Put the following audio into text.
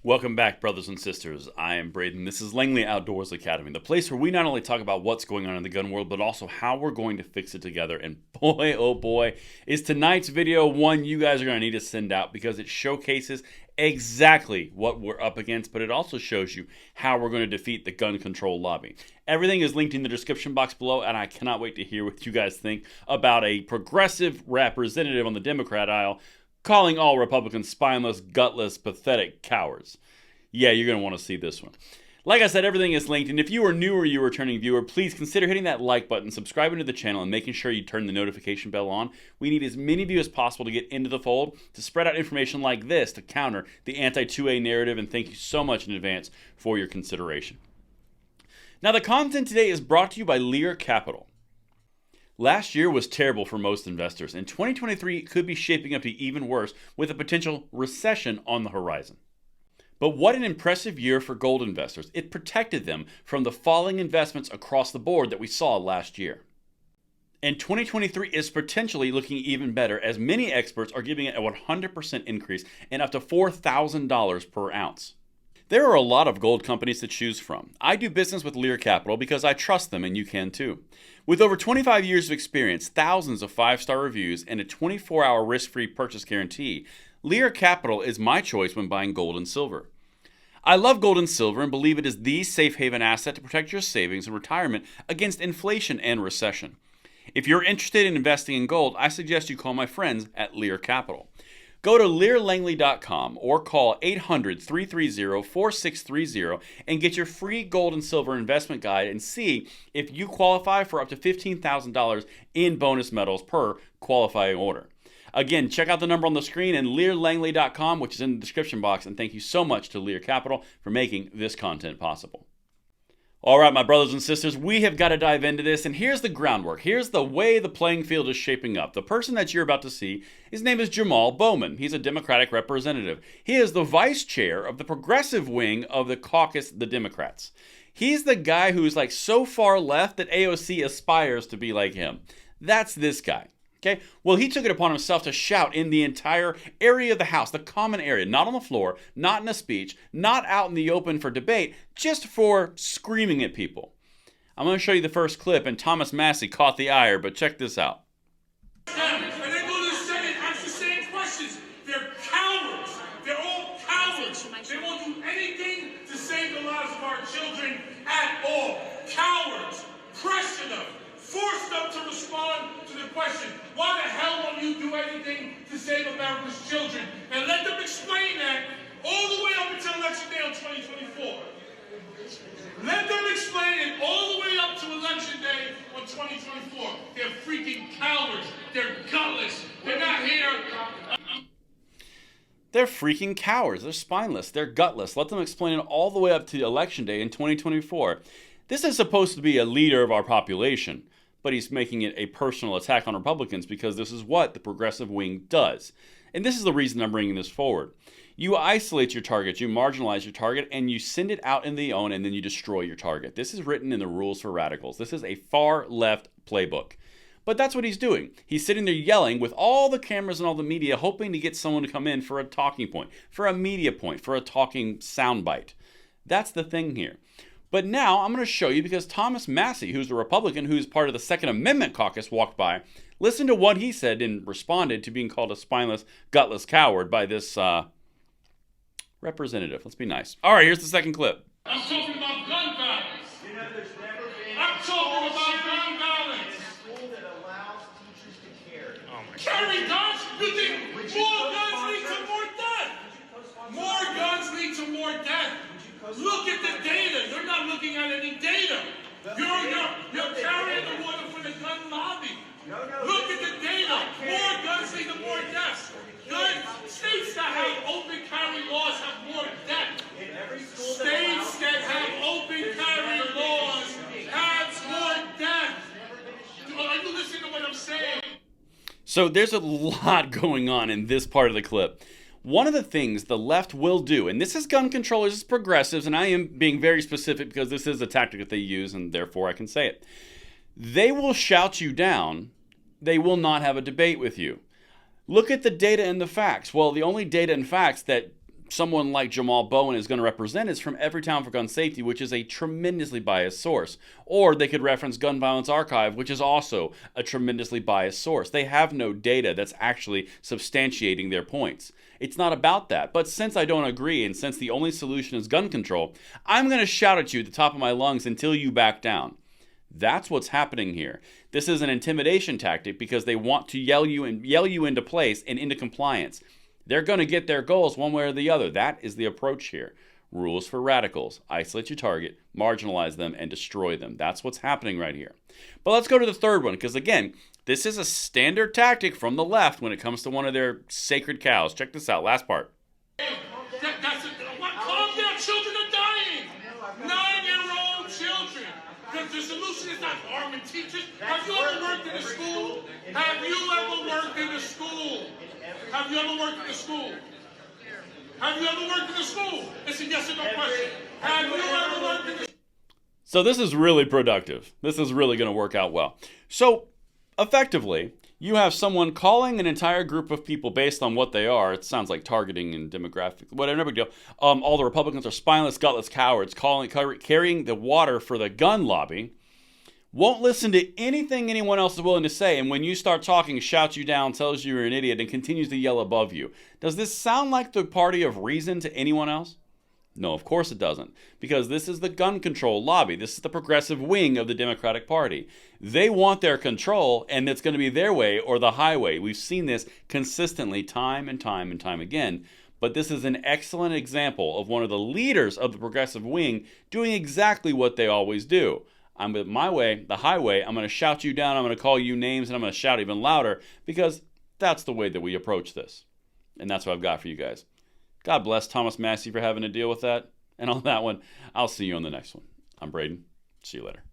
Welcome back, brothers and sisters. I am Braden. This is Langley Outdoors Academy, the place where we not only talk about what's going on in the gun world, but also how we're going to fix it together. And boy, oh boy, is tonight's video one you guys are going to need to send out because it showcases exactly what we're up against, but it also shows you how we're going to defeat the gun control lobby. Everything is linked in the description box below, and I cannot wait to hear what you guys think about a progressive representative on the Democrat aisle calling all Republicans spineless, gutless, pathetic cowards. Yeah, you're going to want to see this one. Like I said, everything is linked, and if you are new or you are a returning viewer, please consider hitting that like button, subscribing to the channel, and making sure you turn the notification bell on. We need as many of you as possible to get into the fold, to spread out information like this to counter the anti-2A narrative, and thank you so much in advance for your consideration. Now, the content today is brought to you by Lear Capital. Last year was terrible for most investors, and 2023 could be shaping up to even worse with a potential recession on the horizon. But what an impressive year for gold investors. It protected them from the falling investments across the board that we saw last year. And 2023 is potentially looking even better, as many experts are giving it a 100% increase and up to $4,000 per ounce. There are a lot of gold companies to choose from. I do business with Lear Capital because I trust them, and you can too. With over 25 years of experience, thousands of 5-star reviews, and a 24-hour risk-free purchase guarantee, Lear Capital is my choice when buying gold and silver. I love gold and silver and believe it is the safe haven asset to protect your savings and retirement against inflation and recession. If you're interested in investing in gold, I suggest you call my friends at Lear Capital. Go to learlangley.com or call 800-330-4630 and get your free gold and silver investment guide and see if you qualify for up to $15,000 in bonus metals per qualifying order. Again, check out the number on the screen and learlangley.com, which is in the description box, and thank you so much to Lear Capital for making this content possible. All right, my brothers and sisters, we have got to dive into this, and here's the groundwork. Here's the way the playing field is shaping up. The person that you're about to see, his name is Bowman. He's a Democratic representative. He is the vice chair of the progressive wing of the caucus, the Democrats. He's the guy who's like so far left that AOC aspires to be like him. That's this guy. Okay, well, he took it upon himself to shout in the entire area of the House, the common area, not on the floor, not in a speech, not out in the open for debate, just for screaming at people. I'm going to show you the first clip, and Thomas Massey caught the ire, but check this out. And they go to the Senate and ask the same questions. They're cowards. They're all cowards. They won't do anything to save the lives of our children at all. Cowards. Pressure them. Force them to respond to the question, why the hell won't you do anything to save America's children? And let them explain that all the way up until election day on 2024. Let them explain it all the way up to election day on 2024. They're freaking cowards. They're gutless. They're not here. They're freaking cowards. They're spineless. They're gutless. Let them explain it all the way up to election day in 2024. This is supposed to be a leader of our population, but he's making it a personal attack on Republicans because this is what the progressive wing does. And this is the reason I'm bringing this forward. You isolate your target, you marginalize your target, and you send it out in the open, and then you destroy your target. This is written in the Rules for Radicals. This is a far left playbook. But that's what he's doing. He's sitting there yelling with all the cameras and all the media, hoping to get someone to come in for a talking point, for a media point, for a talking soundbite. That's the thing here. But now I'm going to show you, because Thomas Massey, who's a Republican who's part of the Second Amendment caucus, walked by. Listen to what he said and responded to being called a spineless, gutless coward by this representative. Let's be nice. All right, here's the second clip. I'm talking about gun violence. I'm talking about gun violence. School that allows teachers to carry. Carry guns? You think more guns lead to more death? More guns lead to more death. Look at the data. You're not looking at any data. You're carrying the water for the gun lobby. Look at the data. More guns lead to more deaths. States that have open carry laws have more death. States that have open carry laws have more death. Are you listening to what I'm saying? So there's a lot going on in this part of the clip. One of the things the left will do, and this is gun controllers, this is progressives, and I am being very specific because this is a tactic that they use, and therefore I can say it. They will shout you down. They will not have a debate with you. Look at the data and the facts. Well, the only data and facts that someone like Jamal Bowman is going to represent is from Everytown for Gun Safety, which is a tremendously biased source. Or they could reference Gun Violence Archive, which is also a tremendously biased source. They have no data that's actually substantiating their points. It's not about that. But since I don't agree, and since the only solution is gun control, I'm going to shout at you at the top of my lungs until you back down. That's what's happening here. This is an intimidation tactic because they want to yell you into place and into compliance. They're going to get their goals one way or the other. That is the approach here. Rules for radicals. Isolate your target, marginalize them, and destroy them. That's what's happening right here. But let's go to the third one, because again, this is a standard tactic from the left when it comes to one of their sacred cows. Check this out. Last part. Calm down. Children are dying. 9-year-old children. The solution is not arming teachers. Have you ever worked in a school? Have you ever worked in a school? Have you ever worked in a school? Have you ever worked in a school? It's a yes or no question. Have you ever worked in a school? So this is really productive. This is really going to work out well. So effectively, you have someone calling an entire group of people based on what they are. It sounds like targeting and demographic, whatever, no big deal. All the Republicans are spineless, gutless cowards carrying the water for the gun lobby. Won't listen to anything anyone else is willing to say, and when you start talking, shouts you down, tells you you're an idiot, and continues to yell above you. Does this sound like the party of reason to anyone else? No, of course it doesn't, because this is the gun control lobby. This is the progressive wing of the Democratic Party. They want their control, and it's going to be their way or the highway. We've seen this consistently time and time and time again, but this is an excellent example of one of the leaders of the progressive wing doing exactly what they always do. I'm with my way, the highway. I'm going to shout you down. I'm going to call you names, and I'm going to shout even louder because that's the way that we approach this. And that's what I've got for you guys. God bless Thomas Massey for having to deal with that. And on that one, I'll see you on the next one. I'm Braden. See you later.